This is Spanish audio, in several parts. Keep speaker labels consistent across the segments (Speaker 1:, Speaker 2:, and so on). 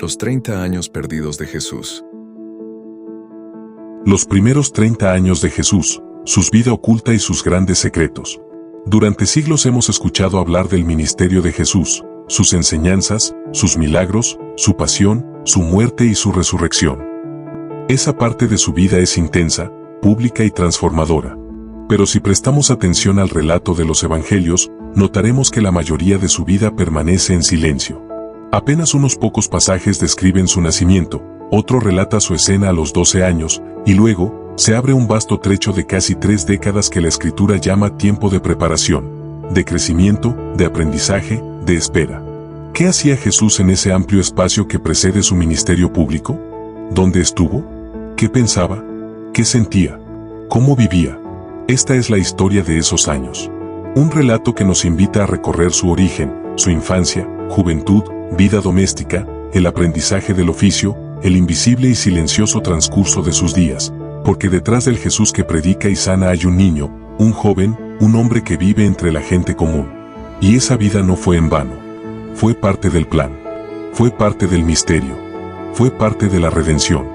Speaker 1: Los 30 años perdidos de Jesús.
Speaker 2: Los primeros 30 años de Jesús, su vida oculta y sus grandes secretos. Durante siglos hemos escuchado hablar del ministerio de Jesús, sus enseñanzas, sus milagros, su pasión, su muerte y su resurrección. Esa parte de su vida es intensa, pública y transformadora. Pero si prestamos atención al relato de los evangelios, notaremos que la mayoría de su vida permanece en silencio. Apenas unos pocos pasajes describen su nacimiento, otro relata su escena a los 12 años, y luego, se abre un vasto trecho de casi 3 décadas que la Escritura llama tiempo de preparación, de crecimiento, de aprendizaje, de espera. ¿Qué hacía Jesús en ese amplio espacio que precede su ministerio público? ¿Dónde estuvo? ¿Qué pensaba? ¿Qué sentía? ¿Cómo vivía? Esta es la historia de esos años. Un relato que nos invita a recorrer su origen, su infancia, juventud, vida doméstica, el aprendizaje del oficio, el invisible y silencioso transcurso de sus días, porque detrás del Jesús que predica y sana hay un niño, un joven, un hombre que vive entre la gente común. Y esa vida no fue en vano. Fue parte del plan. Fue parte del misterio. Fue parte de la redención.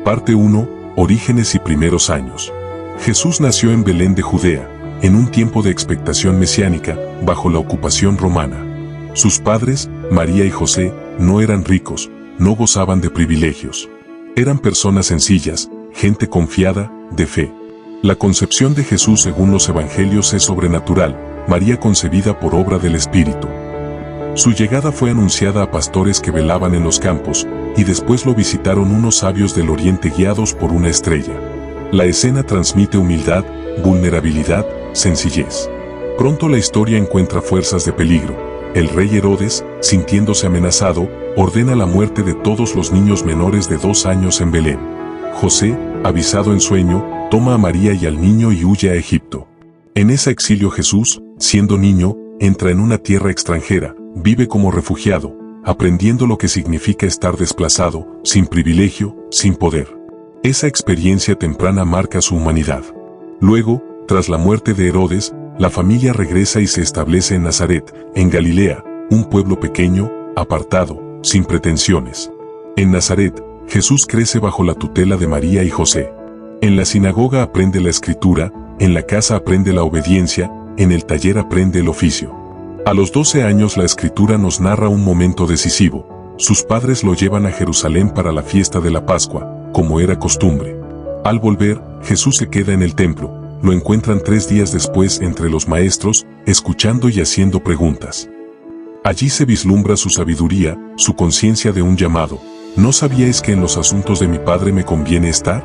Speaker 2: Parte 1, Orígenes y primeros años. Jesús nació en Belén de Judea, en un tiempo de expectación mesiánica, bajo la ocupación romana. Sus padres, María y José, no eran ricos, no gozaban de privilegios. Eran personas sencillas, gente confiada, de fe. La concepción de Jesús según los evangelios es sobrenatural, María concebida por obra del Espíritu. Su llegada fue anunciada a pastores que velaban en los campos, y después lo visitaron unos sabios del oriente guiados por una estrella. La escena transmite humildad, vulnerabilidad, sencillez. Pronto la historia encuentra fuerzas de peligro. El rey Herodes, sintiéndose amenazado, ordena la muerte de todos los niños menores de 2 años en Belén. José, avisado en sueño, toma a María y al niño y huye a Egipto. En ese exilio Jesús, siendo niño, entra en una tierra extranjera, vive como refugiado, aprendiendo lo que significa estar desplazado, sin privilegio, sin poder. Esa experiencia temprana marca su humanidad. Luego, tras la muerte de Herodes, la familia regresa y se establece en Nazaret, en Galilea, un pueblo pequeño, apartado, sin pretensiones. En Nazaret, Jesús crece bajo la tutela de María y José. En la sinagoga aprende la escritura, en la casa aprende la obediencia, en el taller aprende el oficio. A los 12 años la escritura nos narra un momento decisivo. Sus padres lo llevan a Jerusalén para la fiesta de la Pascua, como era costumbre. Al volver, Jesús se queda en el templo. Lo encuentran 3 días después entre los maestros, escuchando y haciendo preguntas. Allí se vislumbra su sabiduría, su conciencia de un llamado. ¿No sabíais que en los asuntos de mi Padre me conviene estar?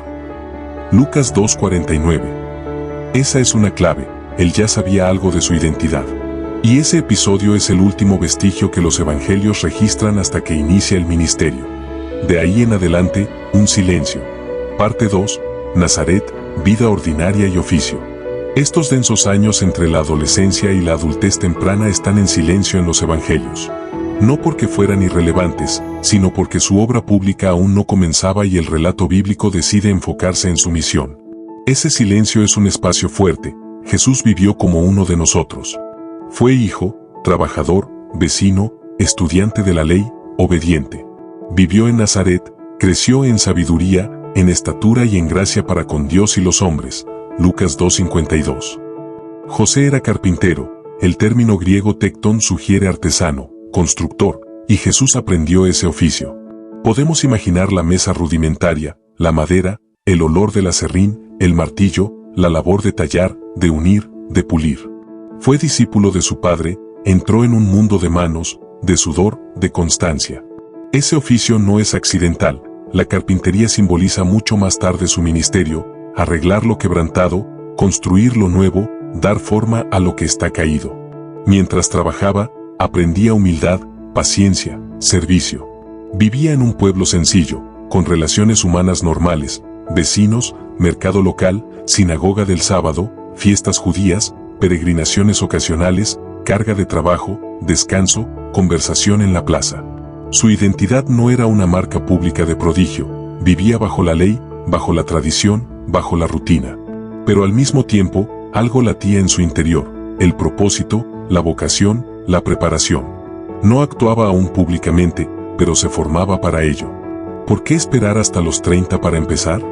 Speaker 2: Lucas 2:49. Esa es una clave, él ya sabía algo de su identidad. Y ese episodio es el último vestigio que los evangelios registran hasta que inicia el ministerio. De ahí en adelante, un silencio. Parte 2, Nazaret, vida ordinaria y oficio. Estos densos años entre la adolescencia y la adultez temprana están en silencio en los evangelios. No porque fueran irrelevantes, sino porque su obra pública aún no comenzaba y el relato bíblico decide enfocarse en su misión. Ese silencio es un espacio fuerte. Jesús vivió como uno de nosotros. Fue hijo, trabajador, vecino, estudiante de la ley, obediente. Vivió en Nazaret, creció en sabiduría, en estatura y en gracia para con Dios y los hombres. Lucas 2:52. José era carpintero, el término griego tectón sugiere artesano, constructor, y Jesús aprendió ese oficio. Podemos imaginar la mesa rudimentaria, la madera, el olor del aserrín, el martillo, la labor de tallar, de unir, de pulir. Fue discípulo de su padre, entró en un mundo de manos, de sudor, de constancia. Ese oficio no es accidental. La carpintería simboliza mucho más tarde su ministerio, arreglar lo quebrantado, construir lo nuevo, dar forma a lo que está caído. Mientras trabajaba, aprendía humildad, paciencia, servicio. Vivía en un pueblo sencillo, con relaciones humanas normales, vecinos, mercado local, sinagoga del sábado, fiestas judías, peregrinaciones ocasionales, carga de trabajo, descanso, conversación en la plaza. Su identidad no era una marca pública de prodigio, vivía bajo la ley, bajo la tradición, bajo la rutina. Pero al mismo tiempo, algo latía en su interior, el propósito, la vocación, la preparación. No actuaba aún públicamente, pero se formaba para ello. ¿Por qué esperar hasta los 30 para empezar?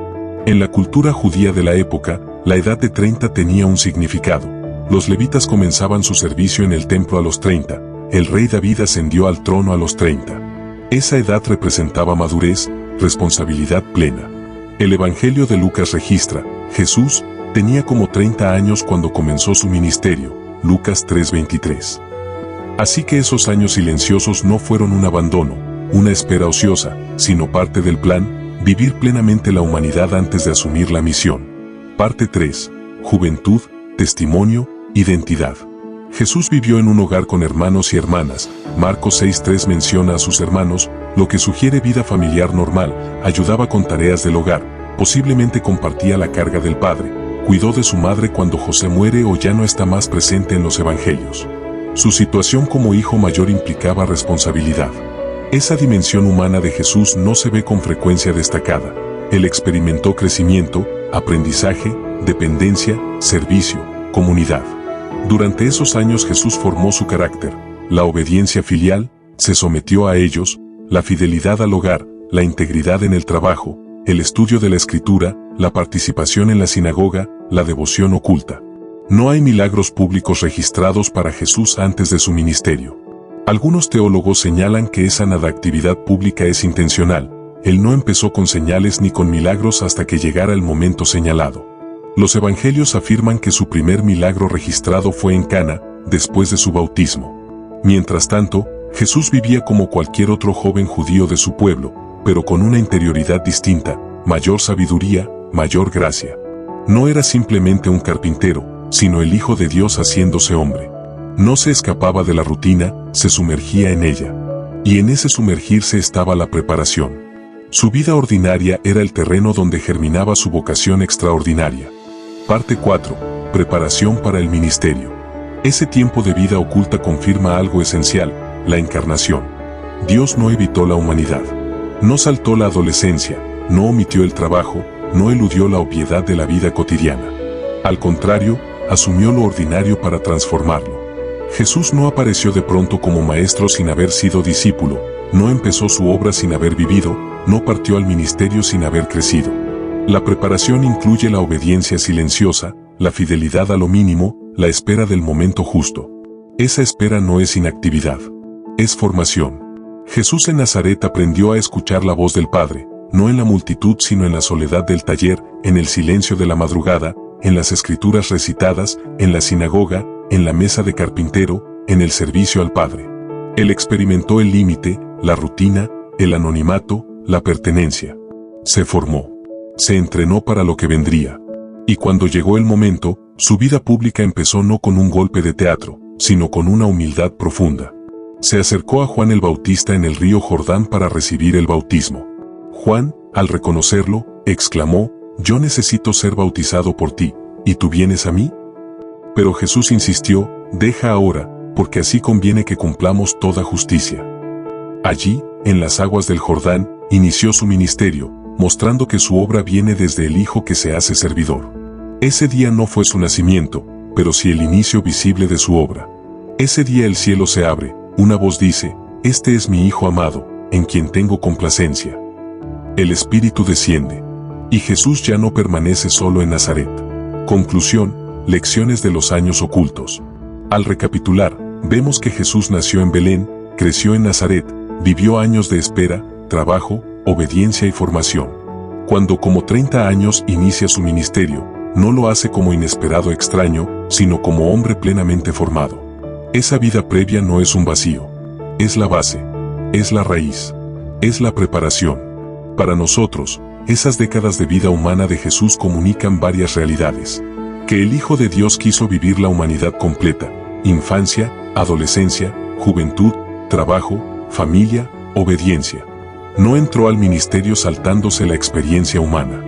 Speaker 2: En la cultura judía de la época, la edad de 30 tenía un significado. Los levitas comenzaban su servicio en el templo a los 30, el rey David ascendió al trono a los 30. Esa edad representaba madurez, responsabilidad plena. El Evangelio de Lucas registra, Jesús tenía como 30 años cuando comenzó su ministerio, Lucas 3:23. Así que esos años silenciosos no fueron un abandono, una espera ociosa, sino parte del plan, vivir plenamente la humanidad antes de asumir la misión. Parte 3. Juventud, testimonio, identidad. Jesús vivió en un hogar con hermanos y hermanas. Marcos 6:3 menciona a sus hermanos, lo que sugiere vida familiar normal, ayudaba con tareas del hogar, posiblemente compartía la carga del padre, cuidó de su madre cuando José muere o ya no está más presente en los evangelios. Su situación como hijo mayor implicaba responsabilidad. Esa dimensión humana de Jesús no se ve con frecuencia destacada. Él experimentó crecimiento, aprendizaje, dependencia, servicio, comunidad. Durante esos años Jesús formó su carácter, la obediencia filial, se sometió a ellos, la fidelidad al hogar, la integridad en el trabajo, el estudio de la Escritura, la participación en la sinagoga, la devoción oculta. No hay milagros públicos registrados para Jesús antes de su ministerio. Algunos teólogos señalan que esa nada actividad pública es intencional. Él no empezó con señales ni con milagros hasta que llegara el momento señalado. Los evangelios afirman que su primer milagro registrado fue en Cana, después de su bautismo. Mientras tanto, Jesús vivía como cualquier otro joven judío de su pueblo, pero con una interioridad distinta, mayor sabiduría, mayor gracia. No era simplemente un carpintero, sino el Hijo de Dios haciéndose hombre. No se escapaba de la rutina, se sumergía en ella. Y en ese sumergirse estaba la preparación. Su vida ordinaria era el terreno donde germinaba su vocación extraordinaria. Parte 4. Preparación para el ministerio. Ese tiempo de vida oculta confirma algo esencial, la encarnación. Dios no evitó la humanidad. No saltó la adolescencia, no omitió el trabajo, no eludió la obviedad de la vida cotidiana. Al contrario, asumió lo ordinario para transformarlo. Jesús no apareció de pronto como maestro sin haber sido discípulo, no empezó su obra sin haber vivido, no partió al ministerio sin haber crecido. La preparación incluye la obediencia silenciosa, la fidelidad a lo mínimo, la espera del momento justo. Esa espera no es inactividad, es formación. Jesús en Nazaret aprendió a escuchar la voz del Padre, no en la multitud sino en la soledad del taller, en el silencio de la madrugada, en las escrituras recitadas, en la sinagoga, en la mesa de carpintero, en el servicio al Padre. Él experimentó el límite, la rutina, el anonimato, la pertenencia. Se formó. Se entrenó para lo que vendría. Y cuando llegó el momento, su vida pública empezó no con un golpe de teatro, sino con una humildad profunda. Se acercó a Juan el Bautista en el río Jordán para recibir el bautismo. Juan, al reconocerlo, exclamó, «Yo necesito ser bautizado por ti, ¿y tú vienes a mí?» Pero Jesús insistió, «Deja ahora, porque así conviene que cumplamos toda justicia». Allí, en las aguas del Jordán, inició su ministerio, mostrando que su obra viene desde el Hijo que se hace servidor. Ese día no fue su nacimiento, pero sí el inicio visible de su obra. Ese día el cielo se abre, una voz dice, «Este es mi Hijo amado, en quien tengo complacencia». El Espíritu desciende. Y Jesús ya no permanece solo en Nazaret. Conclusión, lecciones de los años ocultos. Al recapitular, vemos que Jesús nació en Belén, creció en Nazaret, vivió años de espera, trabajo, obediencia y formación. Cuando como 30 años inicia su ministerio, no lo hace como inesperado extraño, sino como hombre plenamente formado. Esa vida previa no es un vacío. Es la base. Es la raíz. Es la preparación. Para nosotros, esas décadas de vida humana de Jesús comunican varias realidades. Que el Hijo de Dios quiso vivir la humanidad completa, infancia, adolescencia, juventud, trabajo, familia, obediencia. No entró al ministerio saltándose la experiencia humana.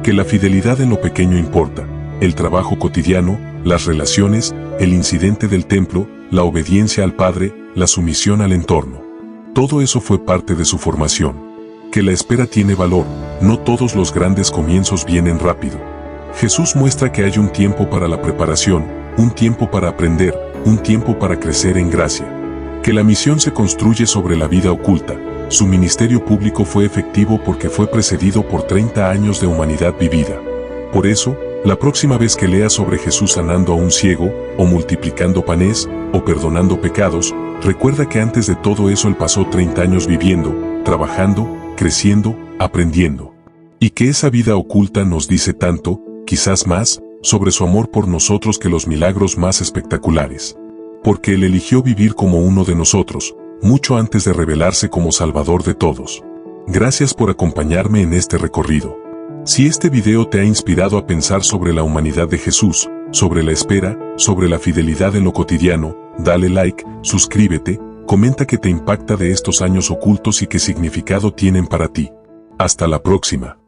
Speaker 2: Que la fidelidad en lo pequeño importa, el trabajo cotidiano, las relaciones, el incidente del templo, la obediencia al Padre, la sumisión al entorno. Todo eso fue parte de su formación. Que la espera tiene valor, no todos los grandes comienzos vienen rápido. Jesús muestra que hay un tiempo para la preparación, un tiempo para aprender, un tiempo para crecer en gracia. Que la misión se construye sobre la vida oculta, Su ministerio público fue efectivo porque fue precedido por 30 años de humanidad vivida. Por eso, la próxima vez que leas sobre Jesús sanando a un ciego, o multiplicando panes, o perdonando pecados, recuerda que antes de todo eso Él pasó 30 años viviendo, trabajando, creciendo, aprendiendo. Y que esa vida oculta nos dice tanto, quizás más, sobre su amor por nosotros que los milagros más espectaculares. Porque Él eligió vivir como uno de nosotros, mucho antes de revelarse como Salvador de todos. Gracias por acompañarme en este recorrido. Si este video te ha inspirado a pensar sobre la humanidad de Jesús, sobre la espera, sobre la fidelidad en lo cotidiano, dale like, suscríbete, comenta qué te impacta de estos años ocultos y qué significado tienen para ti. Hasta la próxima.